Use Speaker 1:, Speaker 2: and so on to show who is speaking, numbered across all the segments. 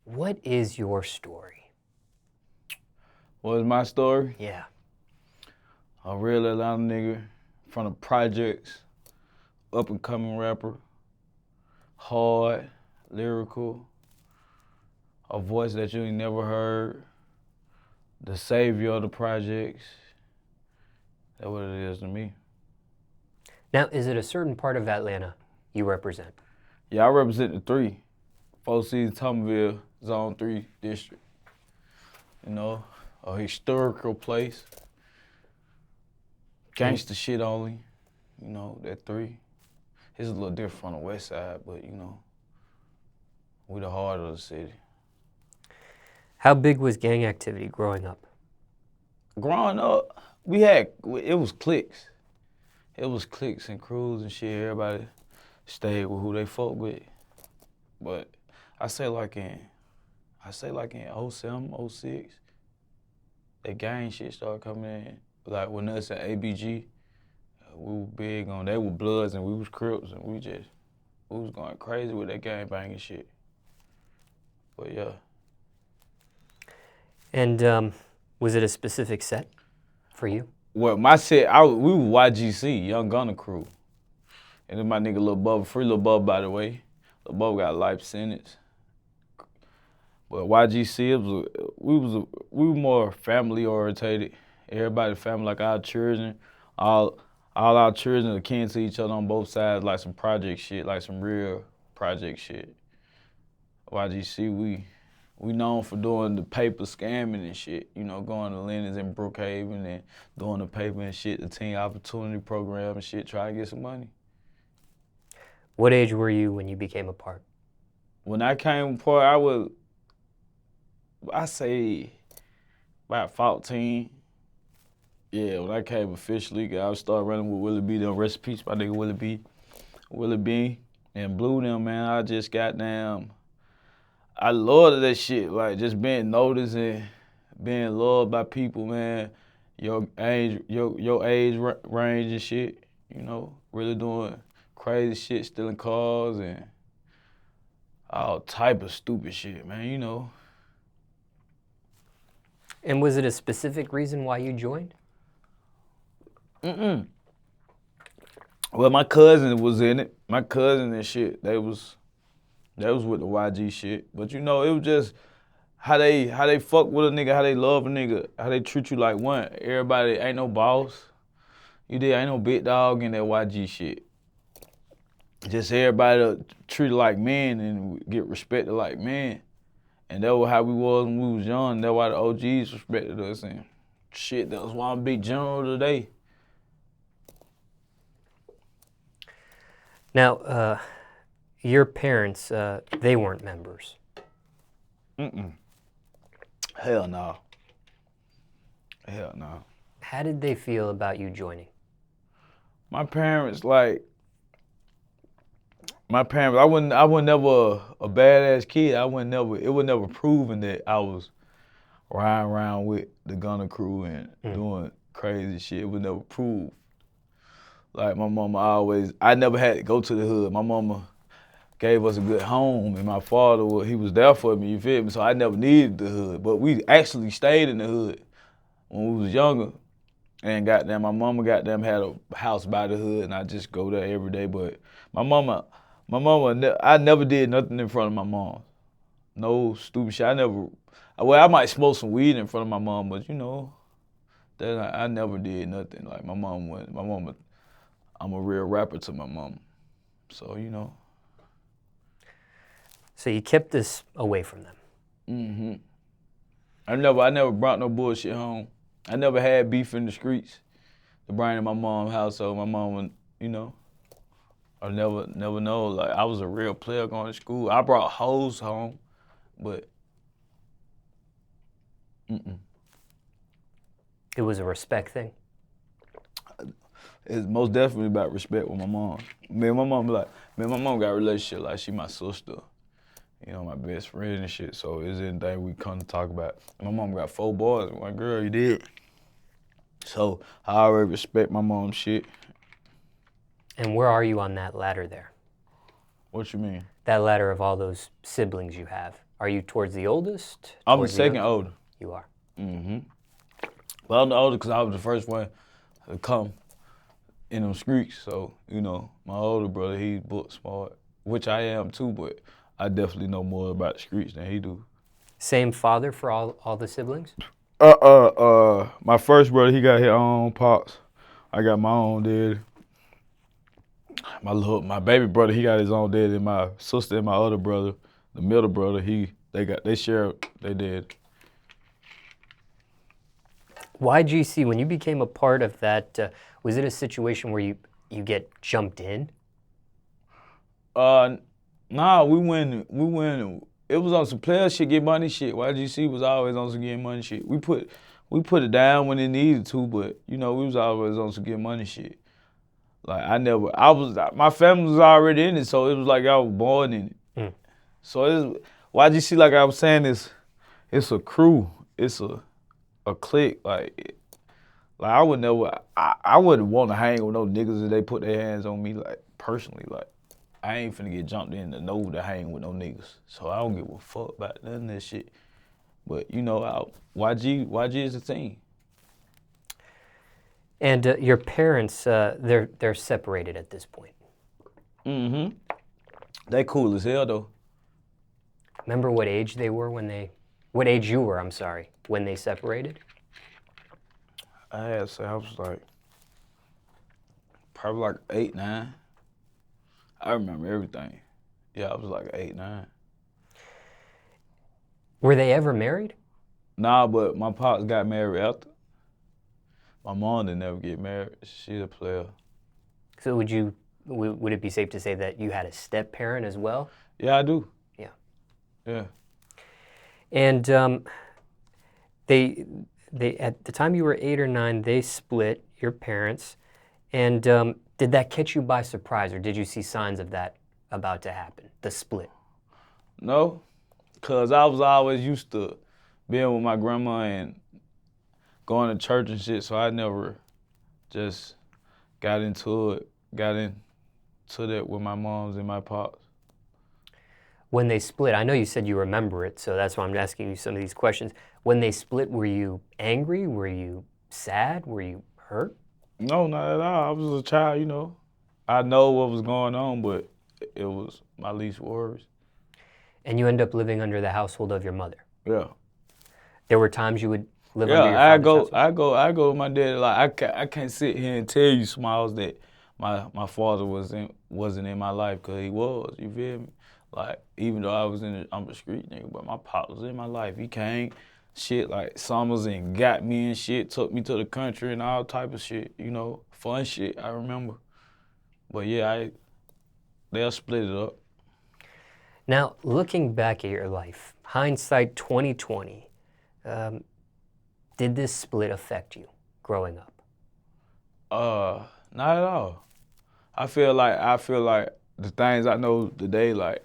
Speaker 1: What is your story?
Speaker 2: What is my story?
Speaker 1: Yeah.
Speaker 2: A real Atlanta nigga from the projects, up and coming rapper, hard, lyrical, a voice that you ain't never heard, the savior of the projects. That's what it is to me.
Speaker 1: Now, is it a certain part of Atlanta you represent?
Speaker 2: Yeah, I represent the 3. 4 Seasons, Thomasville, Zone 3 district. You know, a historical place. Gangsta shit only, you know, that 3. It's a little different from the west side, but you know, we the heart of the city.
Speaker 1: How big was gang activity growing up?
Speaker 2: Growing up, it was cliques. It was cliques and crews and shit. Everybody stayed with who they fuck with. But I say like in 07, 06, that gang shit started coming in. Like when us at ABG, we were big on, they were Bloods and we was Crips and we was going crazy with that gang banging shit. But yeah.
Speaker 1: And was it a specific set for you?
Speaker 2: Well, my set, we were YGC, Young Gunner Crew. And then my nigga Lil Bubba, free Lil Bubba by the way. Lil Bubba got a life sentence. But YGC, we were more family orientated. Everybody family, like our children, all our children are kin to each other on both sides, like some project shit, like some real project shit. YGC, we known for doing the paper scamming and shit, you know, going to Lennon's in Brookhaven and doing the paper and shit, the teen opportunity program and shit, trying to get some money.
Speaker 1: What age were you when you became a part?
Speaker 2: When I came a part, I say about 14. Yeah, when I came officially, I started running with Willie B, them recipes, my nigga Willie B, and Blue them, man. I just goddamn, I loved that shit, like just being noticed and being loved by people, man. Your age range and shit, you know, really doing crazy shit, stealing cars and all type of stupid shit, man, you know.
Speaker 1: And was it a specific reason why you joined?
Speaker 2: Well, my cousin was in it. My cousin and shit, they was with the YG shit. But you know, it was just how they fuck with a nigga, how they love a nigga, how they treat you like one. Everybody ain't no boss. Ain't no big dog in that YG shit. Just everybody treated like men and get respected like men. And that was how we was when we was young. That's why the OGs respected us and shit. That was why I'm a big general today.
Speaker 1: Now, your parents, they weren't members.
Speaker 2: Hell no. Hell no.
Speaker 1: How did they feel about you joining?
Speaker 2: My parents, I was never a badass kid. It was never proven that I was riding around with the Gunner Crew and doing crazy shit. It was never proved. Like my mama I never had to go to the hood. My mama gave us a good home and my father, he was there for me, you feel me? So I never needed the hood. But we actually stayed in the hood when we was younger. And goddamn, my mama had a house by the hood and I just go there every day. But my mama, I never did nothing in front of my mom. No stupid shit. I might smoke some weed in front of my mom, but you know, I never did nothing. Like my mama, I'm a real rapper to my mom. So, you know.
Speaker 1: So you kept this away from them?
Speaker 2: I never brought no bullshit home. I never had beef in the streets to bring to my mom's house, so my mom would, you know, I never know. Like, I was a real player going to school. I brought hoes home, but
Speaker 1: It was a respect thing?
Speaker 2: It's most definitely about respect with my mom. My mom got a relationship like she my sister. You know, my best friend and shit, so it's anything we come to talk about. My mom got 4 boys, one girl, you did. So I already respect my mom's shit.
Speaker 1: And where are you on that ladder there?
Speaker 2: What you mean?
Speaker 1: That ladder of all those siblings you have. Are you towards the oldest?
Speaker 2: I'm the
Speaker 1: Towards
Speaker 2: second
Speaker 1: youngest?
Speaker 2: older.
Speaker 1: You are.
Speaker 2: Mm-hmm. Well, I'm the older because I was the first one to come in them streets. So, you know, my older brother, he's book smart, which I am too, but I definitely know more about the streets than he do.
Speaker 1: Same father for all the siblings?
Speaker 2: My first brother, he got his own pops. I got my own daddy. My baby brother, he got his own daddy. And my sister and my other brother, the middle brother, they share their dad.
Speaker 1: YGC, when you became a part of that, was it a situation where you get jumped in?
Speaker 2: Nah, we went. It was on some player shit, get money shit. YGC was always on some get money shit. We put it down when it needed to, but you know, we was always on some get money shit. Like my family was already in it, so it was like I was born in it.
Speaker 1: Mm.
Speaker 2: So YGC, like I was saying, it's a crew, it's a clique. Like I would never, I wouldn't want to hang with no niggas if they put their hands on me. Like personally, like I ain't finna get jumped in to hang with no niggas. So I don't give a fuck about none of that shit. But you know, YG is the team.
Speaker 1: And your parents, they're separated at this point.
Speaker 2: Mm-hmm. They cool as hell though.
Speaker 1: Remember what age they were what age you were, I'm sorry, when they separated?
Speaker 2: I had to say I was like, probably like 8, 9. I remember everything. Yeah, I was like 8, 9.
Speaker 1: Were they ever married?
Speaker 2: Nah, but my pops got married after. My mom didn't never get married. She's a player.
Speaker 1: So would it be safe to say that you had a step parent as well?
Speaker 2: Yeah, I do.
Speaker 1: Yeah.
Speaker 2: Yeah.
Speaker 1: And they at the time you were 8 or 9, they split, your parents. And did that catch you by surprise, or did you see signs of that about to happen, the split?
Speaker 2: No, because I was always used to being with my grandma and going to church and shit, so I never just got into that with my moms and my pops.
Speaker 1: When they split, I know you said you remember it, so that's why I'm asking you some of these questions. When they split, were you angry? Were you sad? Were you hurt?
Speaker 2: No, not at all. I was a child, you know. I know what was going on, but it was my least worries.
Speaker 1: And you end up living under the household of your mother.
Speaker 2: Yeah.
Speaker 1: There were times you would live under your father's household?
Speaker 2: I go with my daddy. Like I can't sit here and tell you, Smallz, that my father wasn't in my life, because he was. You feel me? Like even though I'm a street nigga, but my pop was in my life. He came, shit like summers and got me and shit, took me to the country and all type of shit. You know, fun shit. I remember. But yeah, they'll split it up.
Speaker 1: Now, looking back at your life, hindsight 2020, did this split affect you growing up?
Speaker 2: Not at all. I feel like the things I know today, like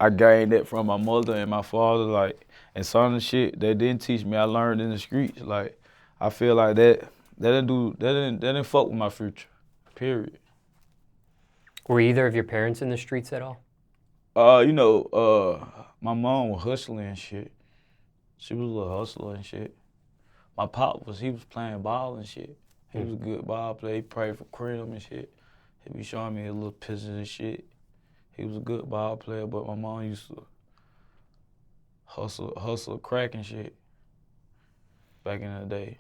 Speaker 2: I gained it from my mother and my father, like, and some of the shit they didn't teach me, I learned in the streets. Like, I feel like that didn't fuck with my future. Period.
Speaker 1: Were either of your parents in the streets at all?
Speaker 2: My mom was hustling and shit. She was a little hustler and shit. My pop he was playing ball and shit. He was a good ball player. He played for Crips and shit. He be showing me his little pictures and shit. He was a good ball player, but my mom used to hustle crack and shit back in the day.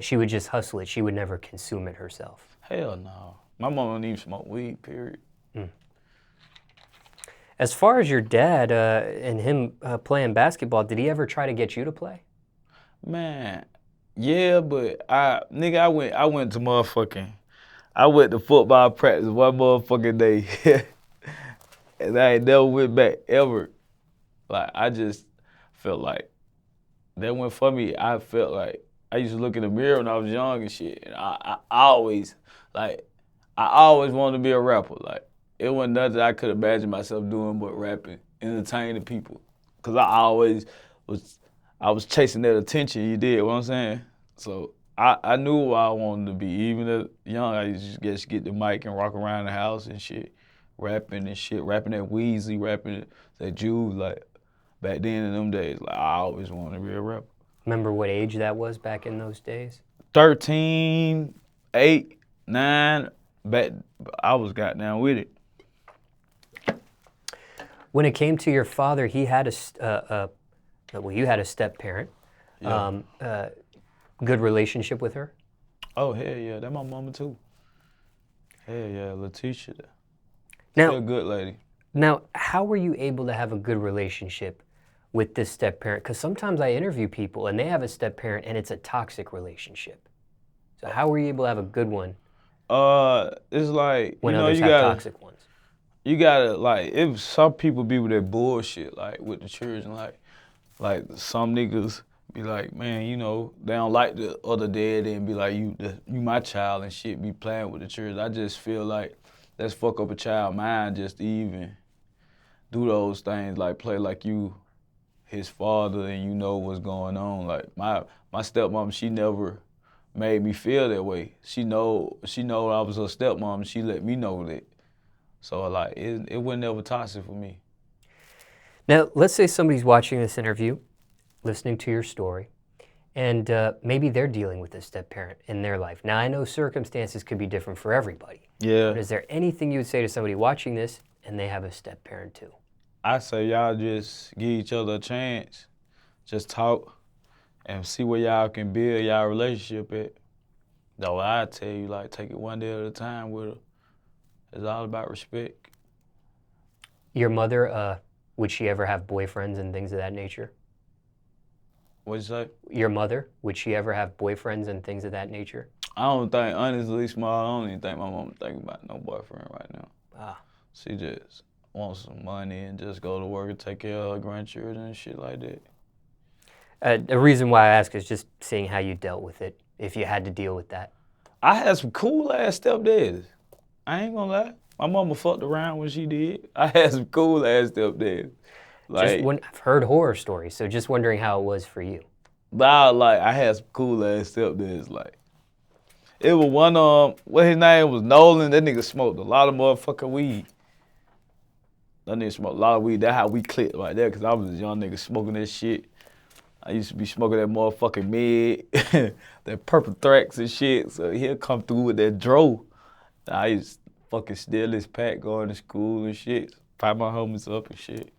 Speaker 1: She would just hustle it. She would never consume it herself.
Speaker 2: Hell no. My mom don't even smoke weed, period.
Speaker 1: As far as your dad and him playing basketball, did he ever try to get you to play?
Speaker 2: Man, yeah, but I went to football practice one motherfucking day. And I ain't never went back ever. Like, I just felt like that went for me. I felt like I used to look in the mirror when I was young and shit. And I always wanted to be a rapper. Like, it wasn't nothing I could imagine myself doing but rapping, entertaining people. Cause I was chasing that attention, you did what I'm saying? So I knew what I wanted to be. Even as young, I used to just get the mic and rock around the house and shit, rapping and shit, rapping at Weezy, rapping at Jude, like back then in them days, like I always wanted to be a rapper.
Speaker 1: Remember what age that was back in those days?
Speaker 2: 13, 8, 9, back I was goddamn with it.
Speaker 1: When it came to your father, he had you had a step parent.
Speaker 2: Yeah.
Speaker 1: Good relationship with her?
Speaker 2: Oh hell yeah, that my mama too. Hell yeah, Letitia.
Speaker 1: Now,
Speaker 2: Still a good lady.
Speaker 1: Now, how were you able to have a good relationship with this step parent? Because sometimes I interview people and they have a step parent and it's a toxic relationship. So how were you able to have a good one
Speaker 2: It's like
Speaker 1: when
Speaker 2: you know
Speaker 1: others
Speaker 2: you
Speaker 1: have
Speaker 2: gotta
Speaker 1: toxic ones?
Speaker 2: you gotta like if some people be with that bullshit like with the children like some niggas be like, man, you know, they don't like the other dad and be like, you my child and shit, be playing with the children. I just feel like that's fuck up a child mind just to even do those things, like play like you his father and you know what's going on. Like my stepmom, she never made me feel that way. She know I was her stepmom and she let me know that. So like it wasn't ever toxic for me.
Speaker 1: Now, let's say somebody's watching this interview, listening to your story, and maybe they're dealing with a step parent in their life. Now, I know circumstances could be different for everybody.
Speaker 2: Yeah.
Speaker 1: But is there anything you would say to somebody watching this and they have a step parent too?
Speaker 2: I say y'all just give each other a chance. Just talk and see where y'all can build y'all relationship at. Though I tell you, like, take it one day at a time with her. It's all about respect.
Speaker 1: Your mother, would she ever have boyfriends and things of that nature?
Speaker 2: What'd you say?
Speaker 1: Your mother, would she ever have boyfriends and things of that nature?
Speaker 2: I don't think, honestly, Small, I don't even think my mom thinking about no boyfriend right now.
Speaker 1: Ah.
Speaker 2: She just wants some money and just go to work and take care of her grandchildren and shit like that.
Speaker 1: The reason why I ask is just seeing how you dealt with it, if you had to deal with that.
Speaker 2: I had some cool ass stepdads. I ain't gonna lie. My mama fucked around when she did. I had some cool ass stepdads. Like,
Speaker 1: I've heard horror stories, so just wondering how it was for you.
Speaker 2: I had some cool ass stepdads. Like, it was one what his name was Nolan. That nigga smoked a lot of motherfucking weed. That nigga smoked a lot of weed. That's how we clicked right there, cause I was a young nigga smoking that shit. I used to be smoking that motherfucking mid, that purple thrax and shit. So he'll come through with that dro. I used to fucking steal his pack going to school and shit. Tie my homies up and shit.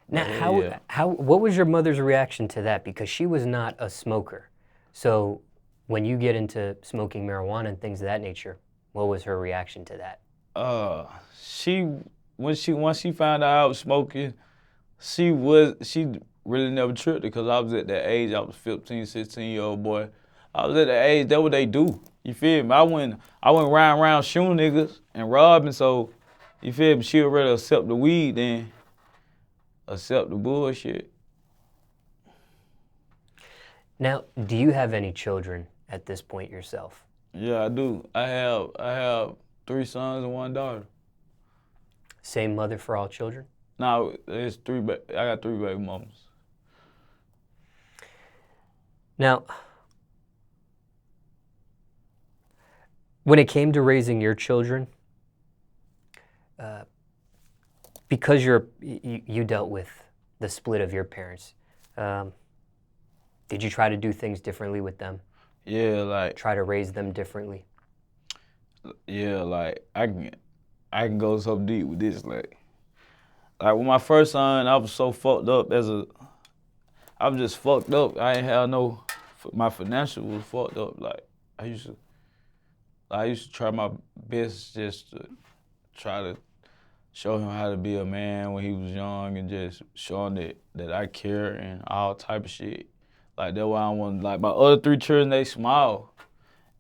Speaker 1: Now, what was your mother's reaction to that? Because she was not a smoker. So when you get into smoking marijuana and things of that nature, what was her reaction to that?
Speaker 2: Once she found out I was smoking, she really never tripped it because I was at that age. I was 15, 16-year-old boy. I was at that age. That's what they do. You feel me? I went around shooting niggas and robbing. So you feel me? She would rather accept the weed than accept the bullshit.
Speaker 1: Now, do you have any children at this point yourself?
Speaker 2: Yeah, I do. I have 3 sons and 1 daughter.
Speaker 1: Same mother for all children?
Speaker 2: No, it's 3. I got 3 baby mamas.
Speaker 1: Now, when it came to raising your children, because you dealt with the split of your parents, did you try to do things differently with them?
Speaker 2: Yeah, like
Speaker 1: try to raise them differently?
Speaker 2: Yeah, like I can go so deep with this. Like with my first son, I was so fucked up I was just fucked up. I ain't have my financial was fucked up. Like I used to try my best just to try to show him how to be a man when he was young and just show him that I care and all type of shit. Like that's why I want, like my other 3 children, they small.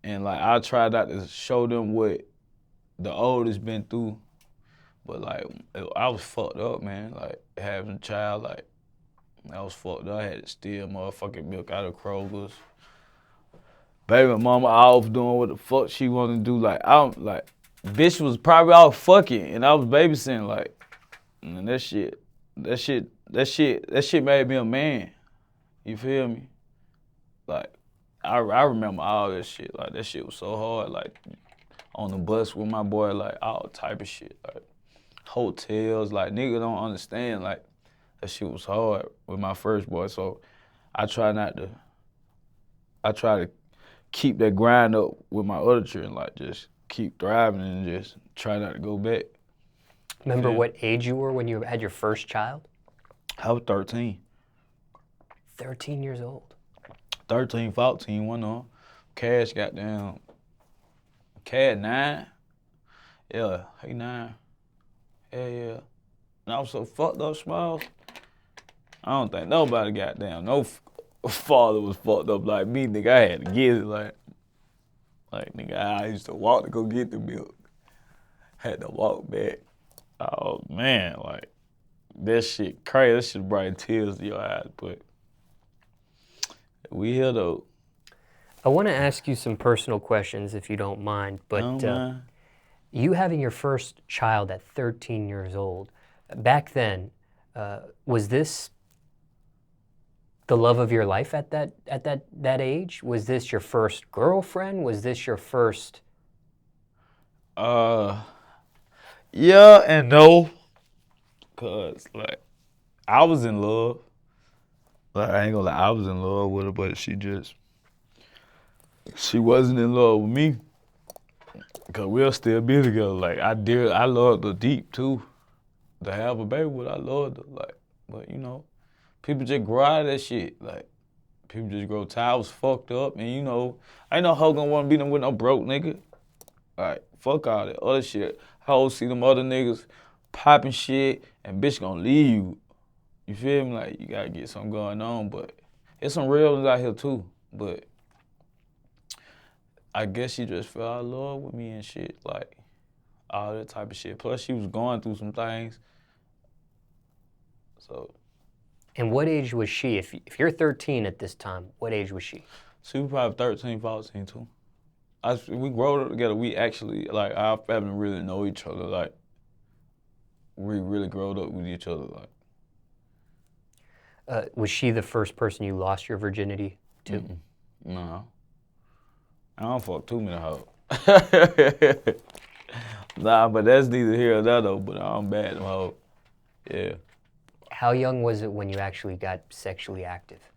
Speaker 2: And like I tried not to show them what the oldest been through. But like I was fucked up, man. Like having a child, like I was fucked up. I had to steal motherfucking milk out of Kroger's. Baby mama off doing what the fuck she wanted to do. Like bitch was probably out fucking and I was babysitting, like, and that shit made me a man. You feel me? Like I remember all that shit. Like that shit was so hard. Like on the bus with my boy, like all type of shit. Like hotels. Like, nigga don't understand, like, that shit was hard with my first boy. So I try to keep that grind up with my other children, like just keep thriving and just try not to go back.
Speaker 1: Remember
Speaker 2: Yeah.
Speaker 1: what age you were when you had your first child?
Speaker 2: I was 13.
Speaker 1: 13 years old.
Speaker 2: 13, 14, one on. Cash got down. Cad 9. Yeah, he 9. Yeah, yeah. And I was so fucked up, Smallz. I don't think nobody got down. No father was fucked up like me, nigga. I had to get it, like nigga, I used to walk to go get the milk. Had to walk back. Oh man, like that shit crazy. That shit brought tears to your eyes, but we here though.
Speaker 1: I want to ask you some personal questions if you don't mind, but you having your first child at 13 years old, back then, was this the love of your life at that age? Was this your first girlfriend? Was this your first?
Speaker 2: Yeah and no, cause like I was in love. Like I ain't gonna lie, I was in love with her, but she wasn't in love with me. Cause we'll still be together. Like I loved her deep too. To have a baby with, I loved her. Like, but you know, people just grow out of that shit. Like, people just grow tired. I was fucked up, and you know, ain't no hoe gonna wanna be them with no broke nigga. Like, fuck all that other shit. Hoes see them other niggas popping shit, and bitch gonna leave you. You feel me? Like, you gotta get something going on, but there's some real ones out here too. But I guess she just fell out of love with me and shit, like all that type of shit. Plus, she was going through some things. So.
Speaker 1: And what age was she? If you're 13 at this time, what age was she?
Speaker 2: She was probably 13, 14 too. We grew up together. We actually, like, our family really know each other. Like, we really grew up with each other. Like,
Speaker 1: was she the first person you lost your virginity to?
Speaker 2: No. I don't fuck too many hoes. Nah, but that's neither here or there though, but I'm bad at them hoes. Yeah.
Speaker 1: How young was it when you actually got sexually active?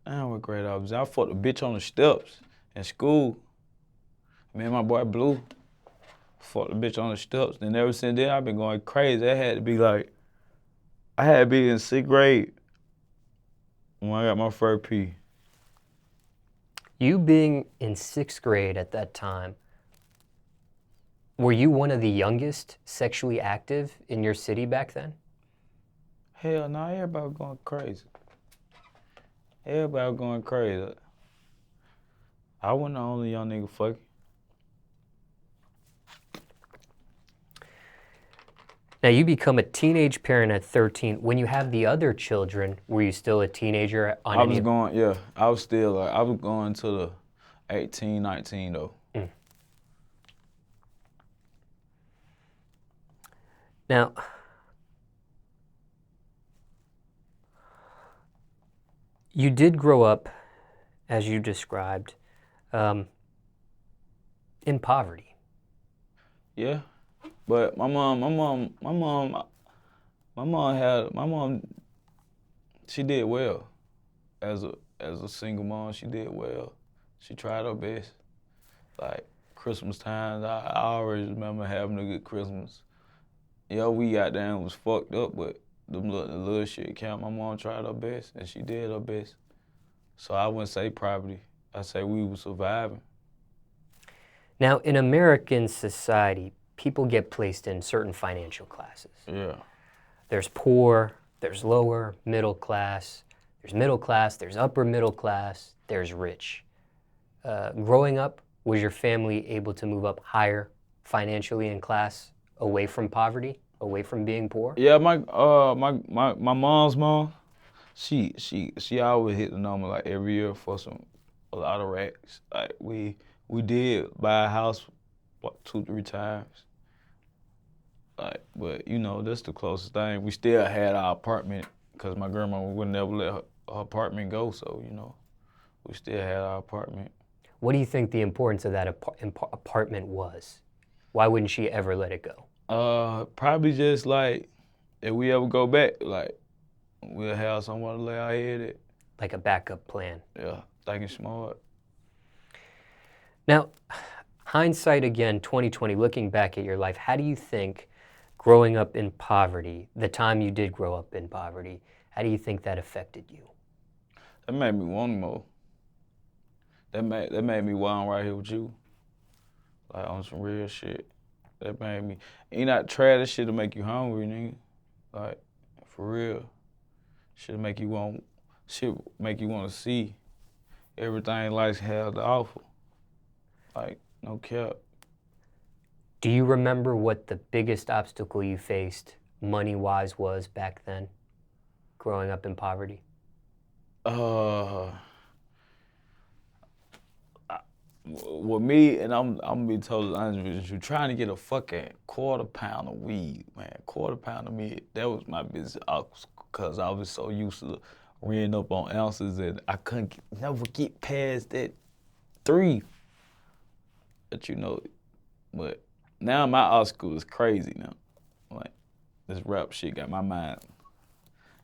Speaker 2: Damn, what grade I was in. I fucked a bitch on the steps in school. Me and my boy Blue fucked a bitch on the steps. And ever since then, I've been going crazy. I had to be in 6th grade when I got my first P.
Speaker 1: You being in 6th grade at that time, were you one of the youngest sexually active in your city back then?
Speaker 2: Hell no, everybody was going crazy. Everybody was going crazy. I wasn't the only young nigga fucking.
Speaker 1: Now you become a teenage parent at 13. When you have the other children, were you still a teenager?
Speaker 2: I was going to the 18, 19 though.
Speaker 1: Now, you did grow up, as you described, in poverty.
Speaker 2: Yeah, but my mom, she did well. As a single mom, she did well. She tried her best. Like Christmas times, I always remember having a good Christmas. Yeah, we got down was fucked up, but the little shit count. My mom tried her best, and she did her best. So I wouldn't say poverty. I say we were surviving.
Speaker 1: Now, in American society, people get placed in certain financial classes.
Speaker 2: Yeah.
Speaker 1: There's poor, there's lower, middle class, there's upper middle class, there's rich. Growing up, was your family able to move up higher financially in class, away from poverty, away from being poor?
Speaker 2: Yeah, my mom's mom, she always hit the number like every year for a lot of racks. Like we did buy a house, what, 2-3 times. Like, but you know, that's the closest thing. We still had our apartment because my grandma would never let her apartment go. So you know, we still had our apartment.
Speaker 1: What do you think the importance of that apartment was? Why wouldn't she ever let it go?
Speaker 2: Probably just like if we ever go back, like we'll have someone to lay our head at.
Speaker 1: Like a backup plan.
Speaker 2: Yeah, thinking smart.
Speaker 1: Now, hindsight again, 2020, looking back at your life, how do you think growing up in poverty, the time you did grow up in poverty, how do you think that affected you?
Speaker 2: That made me want more. That made me why I'm right here with you. Like on some real shit. That made me, you not try this shit to make you hungry, nigga. Like, for real. Shit make you want to see everything life has to offer. Like, no cap.
Speaker 1: Do you remember what the biggest obstacle you faced money-wise was back then, growing up in poverty?
Speaker 2: With me, and I'm gonna be totally honest with you, trying to get a fucking quarter-pound of weed, man, quarter-pound of meat, that was my business, because I was so used to reading up on ounces and I couldn't never get past that 3. But you know, but now my obstacle is crazy now. Like, this rap shit got my mind,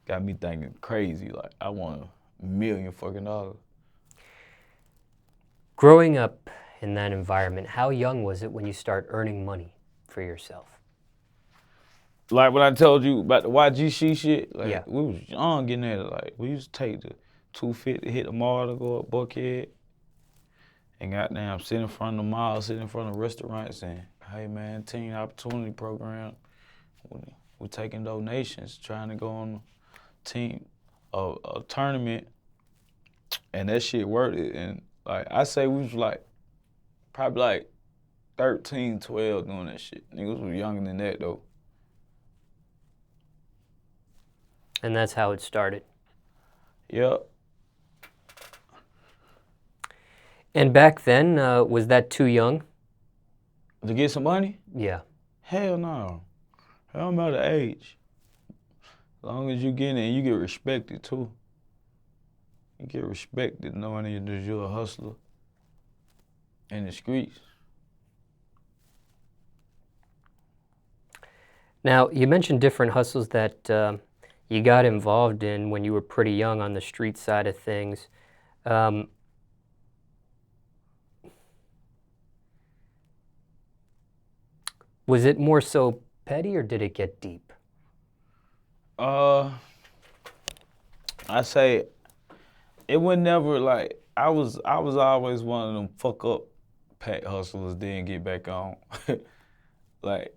Speaker 2: got me thinking crazy, like I want $1 million fucking dollars.
Speaker 1: Growing up in that environment, how young was it when you start earning money for yourself?
Speaker 2: Like when I told you about the YGC shit, like
Speaker 1: Yeah.
Speaker 2: we was young getting at it. Like we used to take the 250, hit the mall to go up Buckhead, and goddamn sit in front of the mall, sit in front of restaurants, and hey man, teen opportunity program. We're taking donations, trying to go on a tournament, and that shit worked it. And like I say, we was like probably like 13, 12 doing that shit. Niggas was younger than that though.
Speaker 1: And that's how it started.
Speaker 2: Yep.
Speaker 1: And back then, was that too young?
Speaker 2: To get some money?
Speaker 1: Yeah.
Speaker 2: Hell no. It don't matter the age. As long as you get in, you get respected too. You get respected knowing that you're a hustler in the streets.
Speaker 1: Now, you mentioned different hustles that you got involved in when you were pretty young on the street side of things. Was it more so petty or did it get deep?
Speaker 2: I say it was never like I was always one of them fuck up pack hustlers then get back on. Like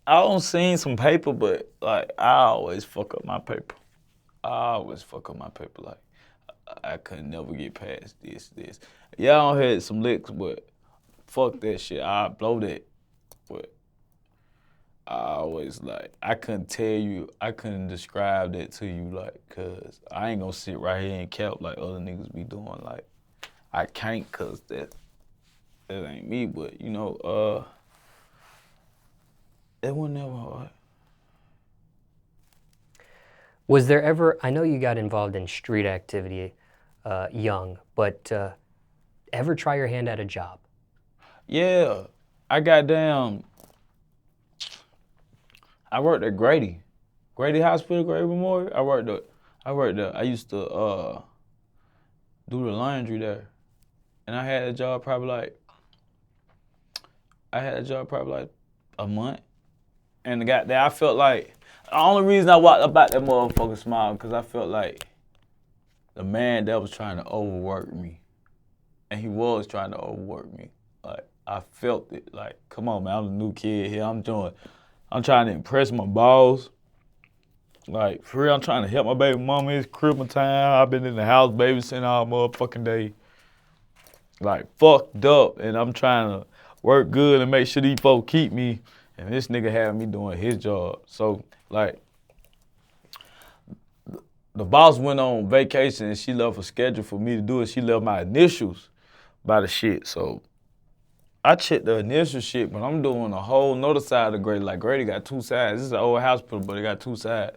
Speaker 2: I don't seen some paper, but like I always fuck up my paper. Like I could never get past this. Yeah, I had some licks, but fuck that shit. I blow that. But I always like I couldn't describe that to you, like, cause I ain't gonna sit right here and cap like other niggas be doing. Like I can't, cause that ain't me. But you know, it was never hard.
Speaker 1: Was there ever, I know you got involved in street activity young, but ever try your hand at a job?
Speaker 2: Yeah, I got down. I worked at Grady Hospital, Grady Memorial. I worked there. I used to do the laundry there, and I had a job probably like a month. And the guy there, I felt like the only reason I walked about that motherfucker smile because I felt like the man that was trying to overwork me, and he was trying to overwork me. Like I felt it. Like, come on, man, I'm a new kid here. I'm trying to impress my boss. Like, for real, I'm trying to help my baby mama. It's Christmas time. I've been in the house babysitting all motherfucking day. Like, fucked up. And I'm trying to work good and make sure these folks keep me. And this nigga had me doing his job. So, like, the boss went on vacation and she left a schedule for me to do it. She left my initials by the shit. So, I checked the initial shit, but I'm doing a whole nother side of Grady. Like Grady got 2 sides. This is an old hospital, but it got 2 sides.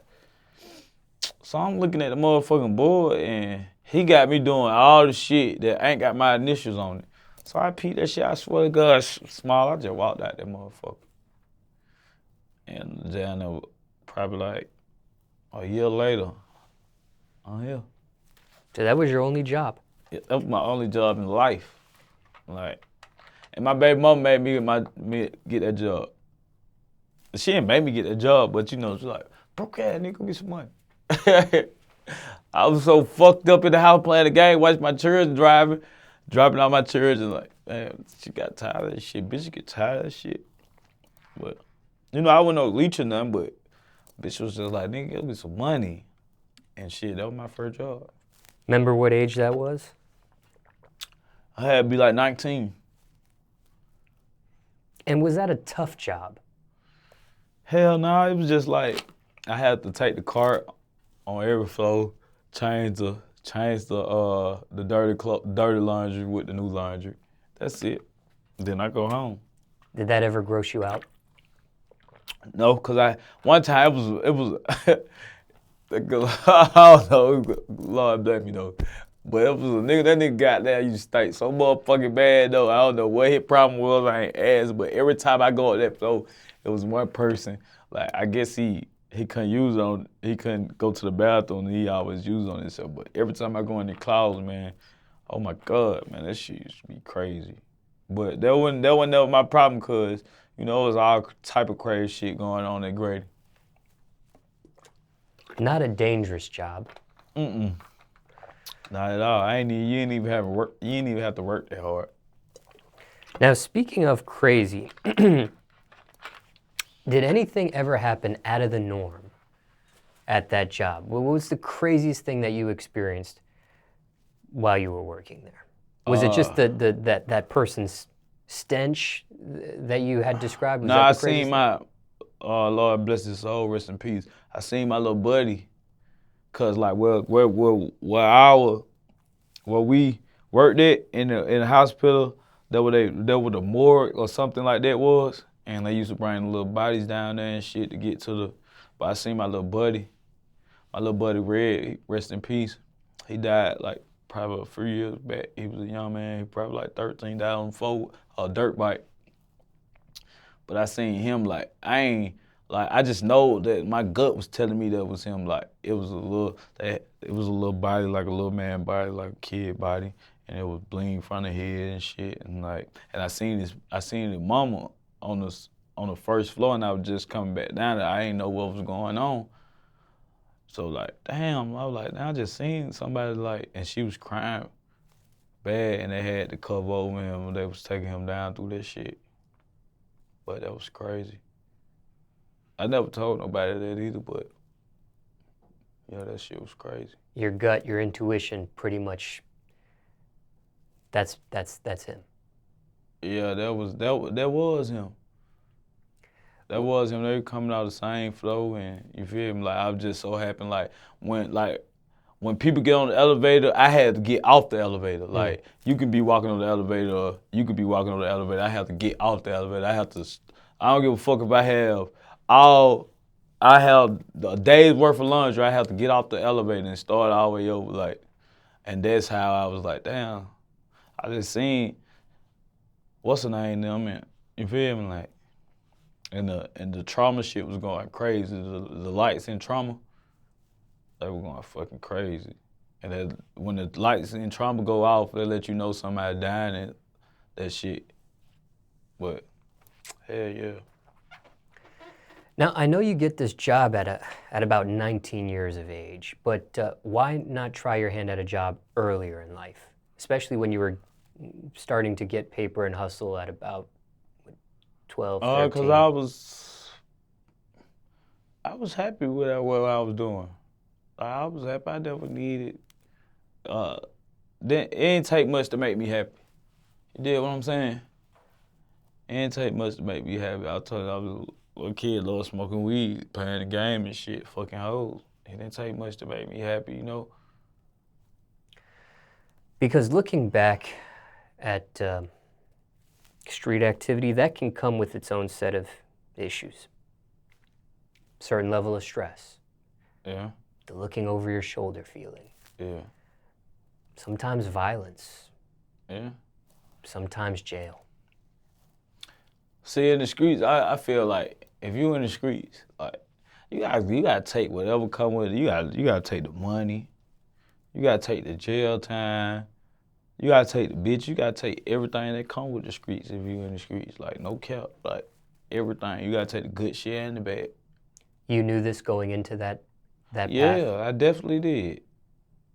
Speaker 2: So I'm looking at the motherfucking board and he got me doing all the shit that ain't got my initials on it. So I peeped that shit. I swear to God, Small. I just walked out that motherfucker. And then probably like a year later, I'm here.
Speaker 1: So that was your only job?
Speaker 2: Yeah, that was my only job in life. Like, and my baby mama made me get that job. She didn't make me get that job, but you know, she's like, broke ass nigga, go get some money. I was so fucked up in the house playing the game, watching my children dropping out my children, like, man, she got tired of that shit. Bitch, you get tired of that shit. But, you know, I wasn't no leech or nothing, but bitch was just like, nigga, give me some money. And shit, that was my first job.
Speaker 1: Remember what age that was?
Speaker 2: I had to be like 19.
Speaker 1: And was that a tough job?
Speaker 2: Hell no, it was just like, I had to take the cart on every floor, change the dirty laundry with the new laundry. That's it. Then I go home.
Speaker 1: Did that ever gross you out?
Speaker 2: No, cause one time it was I don't know, Lord bless me though. But it was a nigga, that nigga got there, you stink so motherfucking bad though. I don't know what his problem was, I ain't asked, but every time I go up that floor, it was one person. Like, I guess he couldn't go to the bathroom, and he always used on himself. But every time I go in the closet, man, oh my God, man, that shit used to be crazy. But that wasn't never my problem, cause you know, it was all type of crazy shit going on at Grady.
Speaker 1: Not a dangerous job.
Speaker 2: Not at all. You didn't even have to work that hard.
Speaker 1: Now, speaking of crazy, did anything ever happen out of the norm at that job? What was the craziest thing that you experienced while you were working there? Was it just that person's stench that you had described? Was
Speaker 2: No,
Speaker 1: that
Speaker 2: I
Speaker 1: the craziest
Speaker 2: seen my, Lord bless his soul, rest in peace. I seen my little buddy, cause like where we worked at in the hospital, that were the morgue or something like that was, and they used to bring the little bodies down there and shit to get to the. But I seen my little buddy Red, rest in peace. He died like probably a few years back. He was a young man. He probably like 13, died on a dirt bike. But I seen him like, I just know that my gut was telling me that was him. Like, it was a little body, like a little man body, like a kid body, and it was bleeding from the head and shit. And I seen his mama on the first floor, and I was just coming back down there. I didn't know what was going on. So like, damn, I was like, I just seen somebody like, and she was crying bad, and they had to cover over him when they was taking him down through that shit. But that was crazy. I never told nobody that either, but yeah, that shit was crazy.
Speaker 1: Your gut, your intuition, pretty much. That's him.
Speaker 2: Yeah, that was him. That was him. They were coming out the same flow, and you feel me? Like, I was just so happy. Like when people get on the elevator, I had to get off the elevator. Like, you can be walking on the elevator, or you could be walking on the elevator. I have to get off the elevator. I don't give a fuck if I have a day's worth of lunch, or I have to get off the elevator and start all the way over. Like, and that's how I was like, damn, I just seen, what's the name them, man? You feel me? Like, and the trauma shit was going crazy. The lights in trauma, they were going fucking crazy. And then when the lights in trauma go off, they let you know somebody dying and that shit. But hell yeah.
Speaker 1: Now, I know you get this job at about 19 years of age, but why not try your hand at a job earlier in life, especially when you were starting to get paper and hustle at about 12, 13?
Speaker 2: Because I was happy with what I was doing. I was happy. I never needed. It ain't take much to make me happy. You dig what I'm saying? It ain't take much to make me happy. I told you I was a little kid, loved smoking weed, playing the game and shit, fucking hoes. It didn't take much to make me happy, you know?
Speaker 1: Because looking back at street activity, that can come with its own set of issues. Certain level of stress.
Speaker 2: Yeah.
Speaker 1: The looking over your shoulder feeling.
Speaker 2: Yeah.
Speaker 1: Sometimes violence.
Speaker 2: Yeah.
Speaker 1: sometimes jail.
Speaker 2: See, in the streets, I feel like if you in the streets, like you gotta take whatever come with it. You gotta take the money. You gotta take the jail time. You gotta take the bitch. You gotta take everything that come with the streets if you in the streets. Like no cap, like everything. You gotta take the good shit and the bad.
Speaker 1: You knew this going into that path?
Speaker 2: Yeah, I definitely did.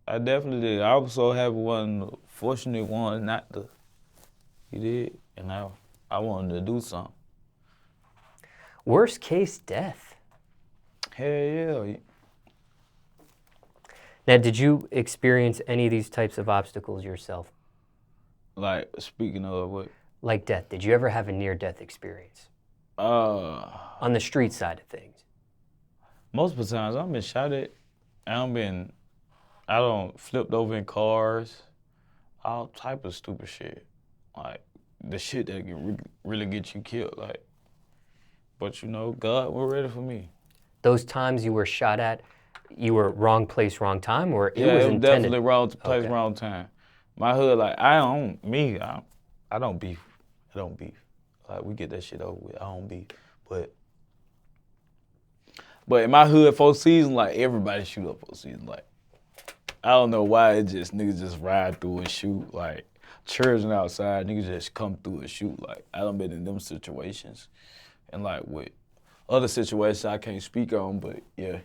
Speaker 2: I definitely did. I was so happy one of the fortunate ones not to. He did, and I wanted to do something.
Speaker 1: Worst case, death.
Speaker 2: Hell yeah.
Speaker 1: Now, did you experience any of these types of obstacles yourself?
Speaker 2: Like speaking of what?
Speaker 1: Like death. Did you ever have a near-death experience? On the street side of things.
Speaker 2: Most of the times I've been shot at. I don't flipped over in cars, all type of stupid shit. Like the shit that can really get you killed. Like, but you know, God was ready for me.
Speaker 1: Those times you were shot at, you were wrong place, wrong time, or
Speaker 2: Yeah,
Speaker 1: was
Speaker 2: it was
Speaker 1: intended?
Speaker 2: definitely wrong place, wrong time. My hood, like I don't beef. I don't beef. Like we get that shit over with. I don't beef. But in my hood, 4 seasons, like everybody shoot up 4 seasons. Like I don't know why it just niggas just ride through and shoot. Like children outside, niggas just come through and shoot. Like I done been in them situations, and like with other situations I can't speak on, but yeah.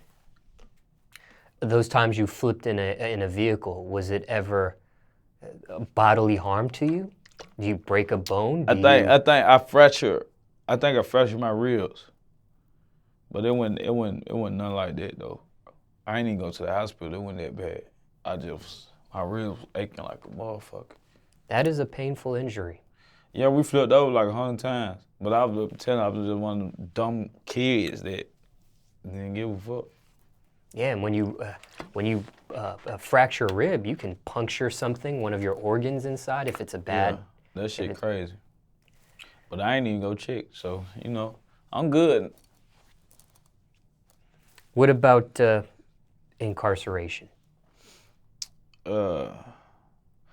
Speaker 1: Those times you flipped in a vehicle, was it ever bodily harm to you? Do you break a bone?
Speaker 2: I think I fractured my ribs, but it wasn't nothing like that though. I ain't even go to the hospital. It wasn't that bad. My ribs aching like a motherfucker.
Speaker 1: That is a painful injury.
Speaker 2: Yeah, we flipped over like 100 times, but I was just one of them dumb kids that didn't give a fuck.
Speaker 1: Yeah, and when you fracture a rib, you can puncture something, one of your organs inside, if it's a bad.
Speaker 2: Yeah, that shit crazy. But I ain't even go check, so you know, I'm good.
Speaker 1: What about incarceration?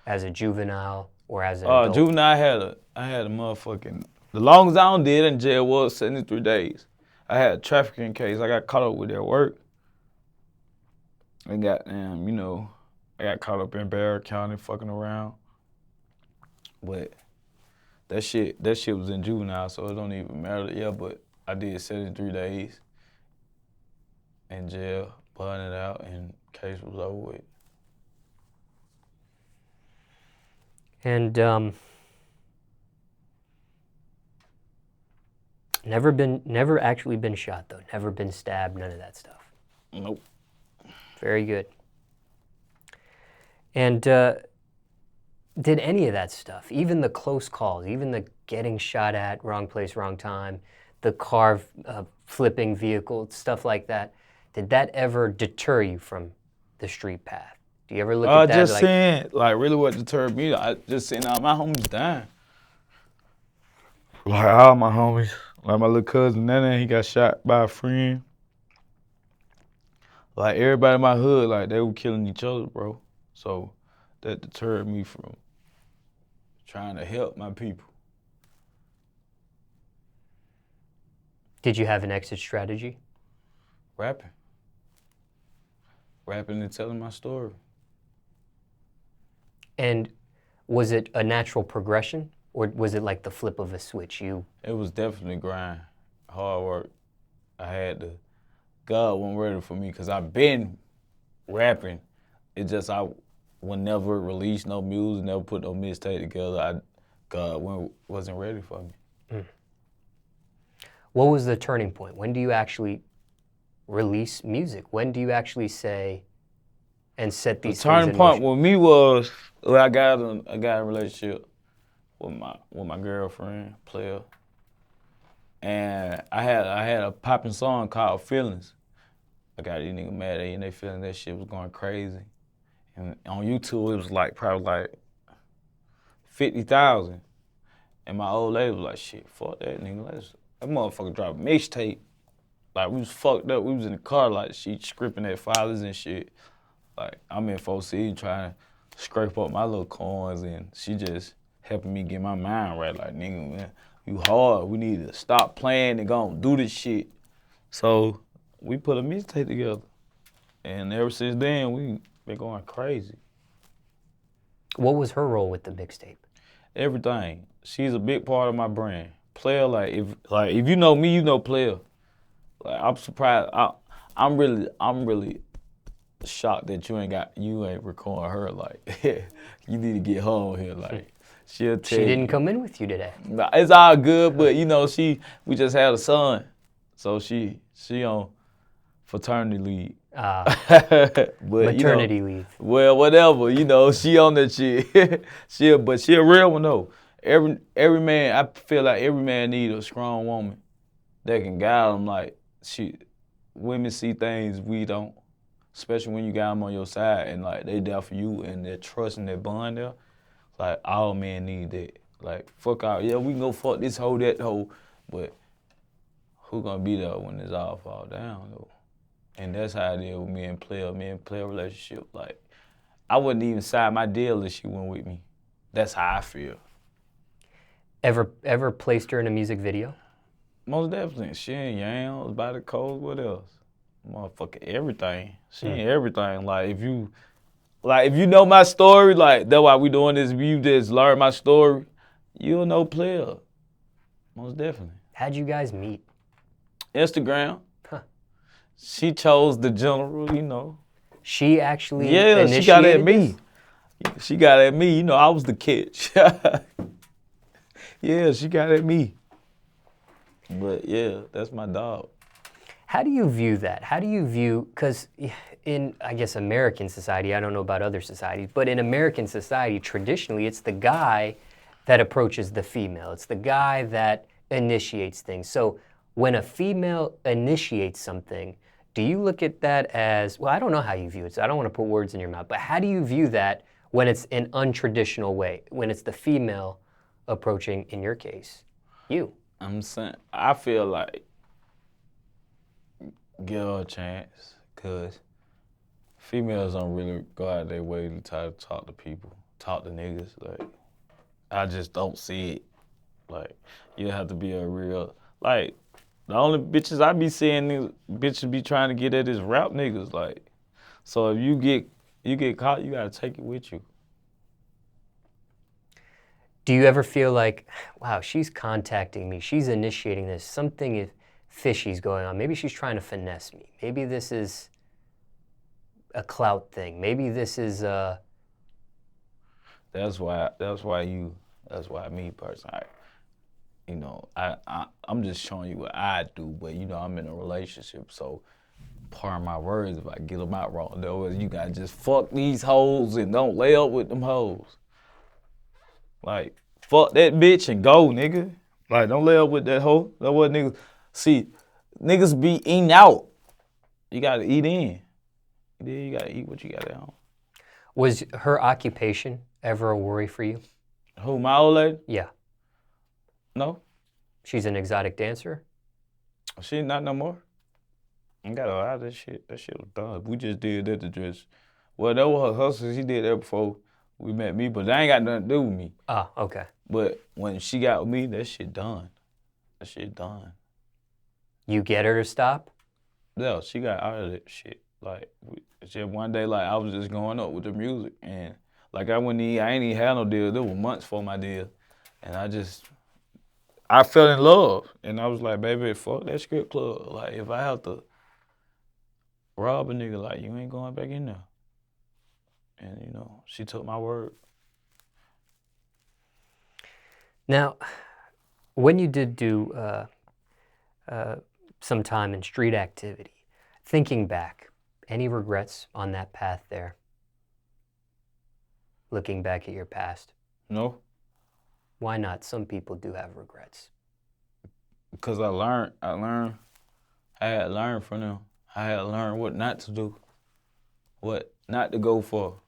Speaker 1: As a juvenile or as an adult?
Speaker 2: Juvenile, I had a motherfucking. The longest I done did in jail was 73 days. I had a trafficking case. I got caught up with at work. I got caught up in Barrow County fucking around. But that shit was in juvenile, so it don't even matter. Yeah, but I did 73 days in jail, bonded out, and case was over with.
Speaker 1: And never actually been shot though. Never been stabbed. None of that stuff.
Speaker 2: Nope.
Speaker 1: Very good. And did any of that stuff, even the close calls, even the getting shot at, wrong place, wrong time, the car flipping vehicle, stuff like that, did that ever deter you from the street path? Do you ever look at that?
Speaker 2: Just saying, like really what deterred me, I just seen all my homies dying. Like all my homies, like my little cousin Nana, he got shot by a friend. Like everybody in my hood, like they were killing each other, bro. So that deterred me from trying to help my people.
Speaker 1: Did you have an exit strategy?
Speaker 2: Rapping and telling my story.
Speaker 1: And was it a natural progression, or was it like the flip of a switch? It
Speaker 2: was definitely grind, hard work. God wasn't ready for me because I've been rapping. It's just I would never release no music, never put no mixtape together. God wasn't ready for me.
Speaker 1: Mm. What was the turning point? When do you actually release music? When do you actually say and set these things in motion?
Speaker 2: The turning point with me was I got a relationship with my girlfriend, player, and I had a popping song called Feelings. I got these niggas mad at you and they feeling that shit was going crazy. And on YouTube it was probably like 50,000. And my old lady was like, shit, fuck that nigga. That motherfucker dropped a mixtape. Like we was fucked up. We was in the car like she scripting at fathers and shit. Like I'm in 4C trying to scrape up my little coins and she just helping me get my mind right. Like, nigga, man, you hard. We need to stop playing and go and do this shit. So we put a mixtape together. And ever since then, we been going crazy.
Speaker 1: What was her role with the mixtape?
Speaker 2: Everything. She's a big part of my brand. Player, like if you know me, you know Player. Like, I'm surprised. I'm really shocked that you ain't recording her. Like, you need to get her on here. Like, she'll tell you.
Speaker 1: She didn't come in with you today.
Speaker 2: Nah, it's all good, but you know, we just had a son, so she on fraternity leave. But,
Speaker 1: Maternity leave.
Speaker 2: Well, whatever, you know, she on that shit. she a real one though. Every man, I feel like every man need a strong woman that can guide them. Like, women see things we don't, especially when you got them on your side and like they there for you and they're trusting that bond there. Like, all men need that. Like, fuck out, yeah, we can go fuck this hoe, that hoe, but who gonna be there when this all fall down though? And that's how it is with me and Player relationship. Like, I wouldn't even sign my deal if she went with me. That's how I feel.
Speaker 1: Ever placed her in a music video?
Speaker 2: Most definitely. She in Yams, by the coast, what else? Motherfucking everything. She in everything. Like, if you know my story, like, that's why we doing this. If you just learn my story, you'll know Player. Most definitely.
Speaker 1: How'd you guys meet?
Speaker 2: Instagram.
Speaker 1: Huh.
Speaker 2: She chose the general, you know.
Speaker 1: She actually
Speaker 2: she got at me.
Speaker 1: this?
Speaker 2: She got at me. You know, I was the catch. Yeah, she got at me. But yeah, that's my dog.
Speaker 1: How do you view that? How do you view, because in, I guess, American society, I don't know about other societies, but in American society, traditionally, it's the guy that approaches the female. It's the guy that initiates things. So when a female initiates something, do you look at that as, well, I don't know how you view it, so I don't want to put words in your mouth, but how do you view that when it's an untraditional way, when it's the female approaching, in your case, you?
Speaker 2: I'm saying, I feel like give her a chance, because females don't really go out their way to try to talk to people, talk to niggas. Like, I just don't see it. Like, you have to be a real, like, the only bitches I be seeing, bitches be trying to get at is rap niggas. Like, so if you get caught, you gotta take it with you.
Speaker 1: Do you ever feel like, wow, she's contacting me, she's initiating this, something fishy's going on, maybe she's trying to finesse me, maybe this is a clout thing, maybe this is a...
Speaker 2: That's why me personally, you know, I'm just showing you what I do, but you know, I'm in a relationship, so part of my words, if I get them out wrong, though, is you gotta just fuck these hoes and don't lay up with them hoes. Like, fuck that bitch and go, nigga. Like, don't lay up with that hoe. That's what niggas, see, niggas be eating out. You gotta eat in. Then you gotta eat what you got at home.
Speaker 1: Was her occupation ever a worry for you?
Speaker 2: Who, my old lady?
Speaker 1: Yeah.
Speaker 2: No.
Speaker 1: She's an exotic dancer?
Speaker 2: She not no more. I got a lot of that shit. That shit was done. We just did that to just, well, that was her hustle. She did that before we met me, but that ain't got nothing to do with me.
Speaker 1: Ah, okay.
Speaker 2: But when she got with me, that shit done. That shit done.
Speaker 1: You get her to stop?
Speaker 2: Yeah, she got out of that shit. Like, just one day, like, I was just going up with the music, and like, I ain't even had no deal. There was months for my deal, and I fell in love, and I was like, baby, fuck that strip club. Like, if I have to rob a nigga, like, you ain't going back in there. And, you know, she took my word.
Speaker 1: Now, when you did do some time in street activity, thinking back, any regrets on that path there? Looking back at your past?
Speaker 2: No.
Speaker 1: Why not? Some people do have regrets.
Speaker 2: Because I learned. I had learned from them. I had learned what not to do, what not to go for.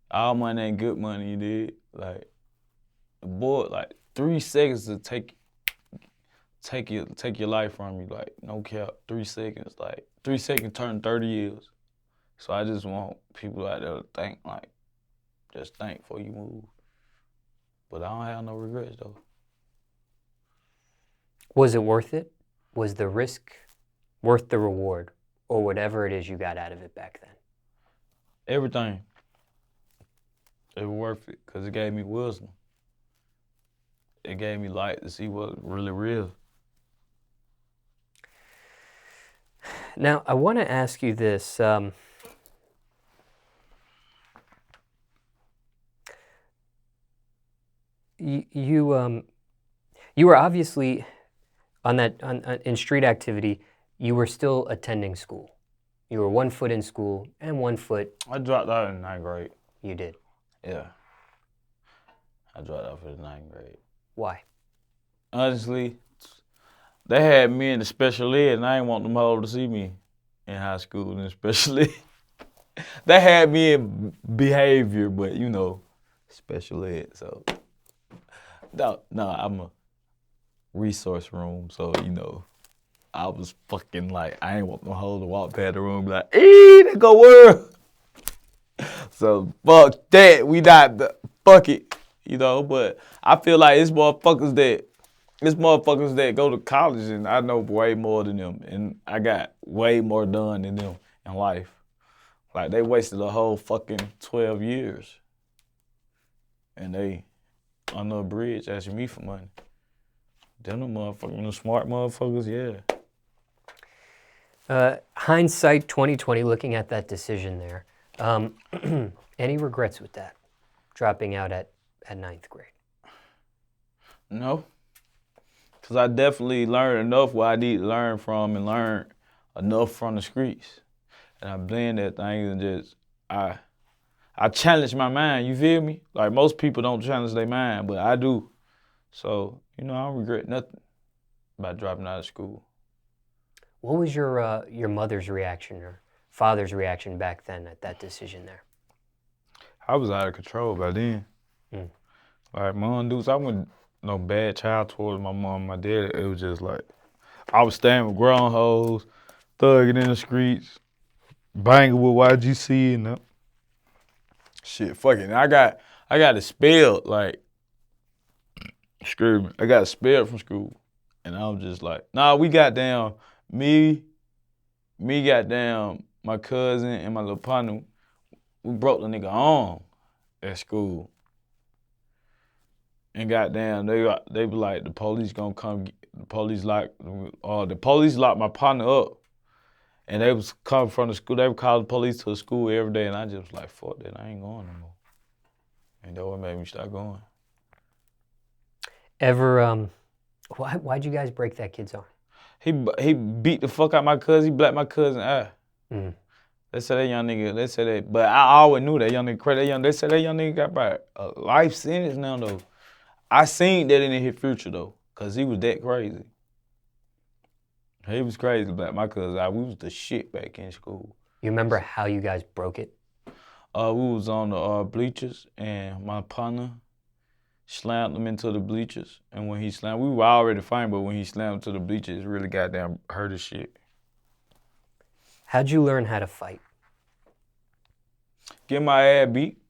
Speaker 2: All money ain't good money, you did. Like, boy, like 3 seconds to take your life from you, like, no cap, 3 seconds. Like, 3 seconds turn 30 years. So I just want people out there to think, like, just think before you move. But I don't have no regrets, though.
Speaker 1: Was it worth it? Was the risk worth the reward, or whatever it is you got out of it back then?
Speaker 2: Everything. It was worth it because it gave me wisdom. It gave me light to see what's really real.
Speaker 1: Now, I want to ask you this. You were obviously in street activity. You were still attending school. You were 1 foot in school and 1 foot.
Speaker 2: I dropped out in 9th grade.
Speaker 1: You did.
Speaker 2: Yeah. I dropped out for the 9th grade.
Speaker 1: Why?
Speaker 2: Honestly, they had me in the special ed, and I didn't want them all to see me in high school in special ed. They had me in behavior, but you know, special ed. So, no, I'm a resource room. So you know, I was fucking like, I ain't want them hoes to walk past the room and be like, "Hey, there go Worl." So fuck that. We not fuck it, you know. But I feel like it's motherfuckers that go to college, and I know way more than them, and I got way more done than them in life. Like they wasted a whole fucking 12 years, and they on the bridge asking me for money. Them motherfucking the smart motherfuckers, yeah.
Speaker 1: Hindsight 2020, looking at that decision there, any regrets with that, dropping out at 9th grade?
Speaker 2: No, because I definitely learned enough what I need to learn from and learn enough from the streets. And I blend that thing and just, I challenge my mind, you feel me? Like most people don't challenge their mind, but I do. So, you know, I don't regret nothing about dropping out of school.
Speaker 1: What was your mother's reaction or father's reaction back then at that decision there?
Speaker 2: I was out of control by then. Like, mom, dudes, I wasn't no bad child towards my mom and my dad. It was just like, I was staying with grown hoes, thugging in the streets, banging with YGC and shit, fuck it. And I got expelled, like, screw me. I got expelled from school. And I was just like, nah, we got down, me got down, my cousin and my little partner, we broke the nigga arm at school. And goddamn, they be like, the police gonna come, the police locked my partner up. And they was coming from the school, they would call the police to the school every day, and I just was like, fuck that, I ain't going no more. And that what made me start going.
Speaker 1: Ever, why'd you guys break that kid's arm?
Speaker 2: He beat the fuck out my cousin, he blacked my cousin eye. They said that young nigga, but I always knew that young nigga, they said that young nigga got about a life sentence now though. I seen that in his future though, cause he was that crazy. He was crazy, black my cousin eye. We was the shit back in school.
Speaker 1: You remember how you guys broke it?
Speaker 2: We was on the bleachers, and my partner slammed him into the bleachers. And when he slammed, we were already fighting, but when he slammed into the bleachers, it really goddamn hurt his shit.
Speaker 1: How'd you learn how to fight?
Speaker 2: Get my ass beat.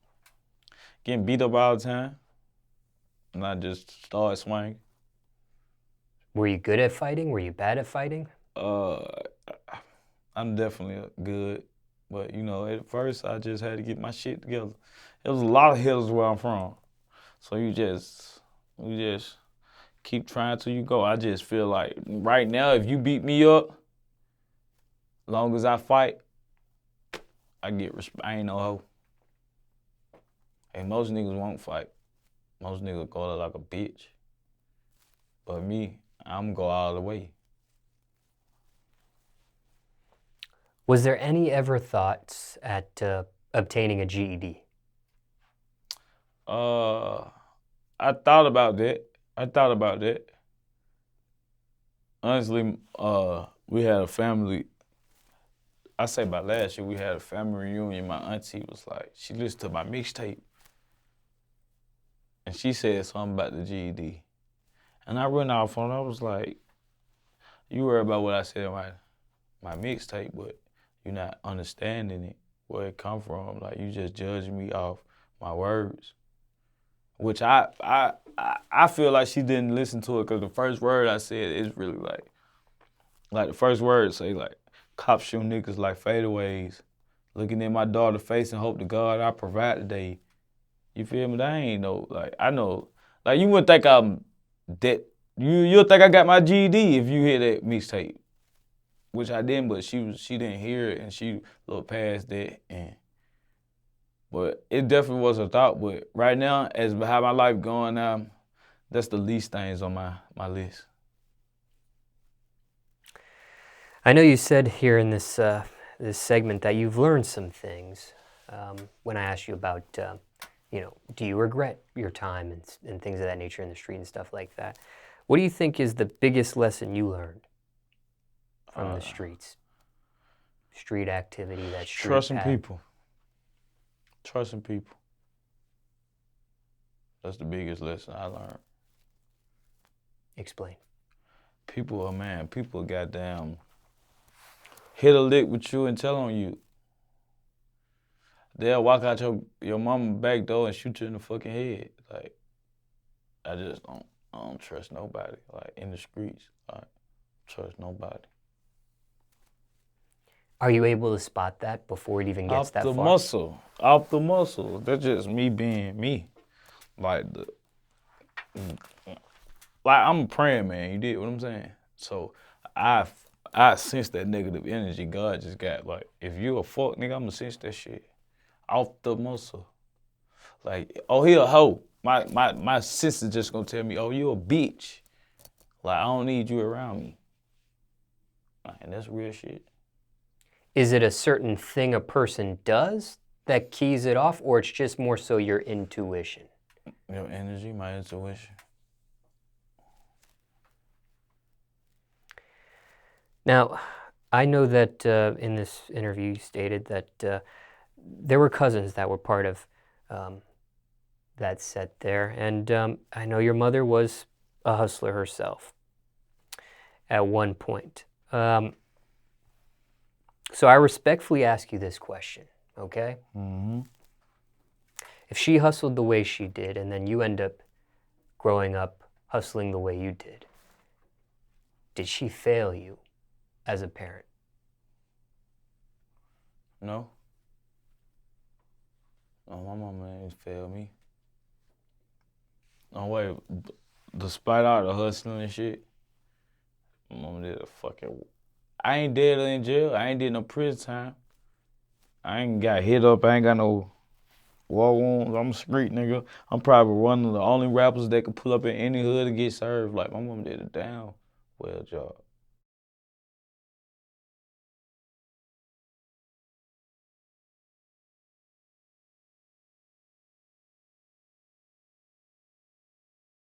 Speaker 2: Getting beat up all the time. And I just started swinging.
Speaker 1: Were you good at fighting? Were you bad at fighting?
Speaker 2: I'm definitely good. But, you know, at first, I just had to get my shit together. There was a lot of hills where I'm from. So you just keep trying till you go. I just feel like right now, if you beat me up, long as I fight, I get respect. I ain't no hoe. And most niggas won't fight. Most niggas go out like a bitch. But me, I'm go all the way.
Speaker 1: Was there any ever thoughts at obtaining a GED?
Speaker 2: I thought about that. Honestly, we had a family. I say by last year, we had a family reunion. My auntie was like, she listened to my mixtape. And she said something about the GED. And I went off on her. I was like, you worry about what I said in my mixtape, but you're not understanding it, where it come from. Like, you just judging me off my words. which I feel like she didn't listen to it because the first word I said is really like the first word say like, cops shoot niggas like fadeaways. Looking in my daughter's face and hope to God I provide today. You feel me? That ain't no, like, I know, like, you wouldn't think I'm that, you'll think I got my GED if you hear that mixtape, which I didn't, but she didn't hear it and she looked past that, but it definitely was a thought, but right now, as how my life going now, that's the least things on my list.
Speaker 1: I know you said here in this this segment that you've learned some things. When I asked you about, do you regret your time and things of that nature in the street and stuff like that? What do you think is the biggest lesson you learned from the streets? Street activity, that street
Speaker 2: Trusting
Speaker 1: path.
Speaker 2: people. Trusting people. That's the biggest lesson I learned.
Speaker 1: Explain.
Speaker 2: People goddamn hit a lick with you and tell on you. They'll walk out your mama back door and shoot you in the fucking head. Like, I don't trust nobody. Like, in the streets, I trust nobody.
Speaker 1: Are you able to spot that before it even gets that far?
Speaker 2: Off the muscle. That's just me being me. Like, I'm a praying man, you did what I'm saying? So I sense that negative energy God just got. Like, if you a fuck nigga, I'ma sense that shit. Off the muscle. Like, oh, he a hoe. My sister just gonna tell me, oh, you a bitch. Like, I don't need you around me. And that's real shit.
Speaker 1: Is it a certain thing a person does that keys it off, or it's just more so your intuition?
Speaker 2: Your energy, my intuition.
Speaker 1: Now, I know that in this interview you stated that there were cousins that were part of that set there, and I know your mother was a hustler herself at one point. So I respectfully ask you this question, okay?
Speaker 2: Mm-hmm.
Speaker 1: If she hustled the way she did, and then you end up growing up hustling the way you did she fail you as a parent?
Speaker 2: No. No, my mama ain't failed me. No way. Despite all the hustling and shit, my mama did a fucking. I ain't dead or in jail. I ain't did no prison time. I ain't got hit up. I ain't got no war wounds. I'm a street nigga. I'm probably one of the only rappers that could pull up in any hood and get served. Like, my mama did a damn well job.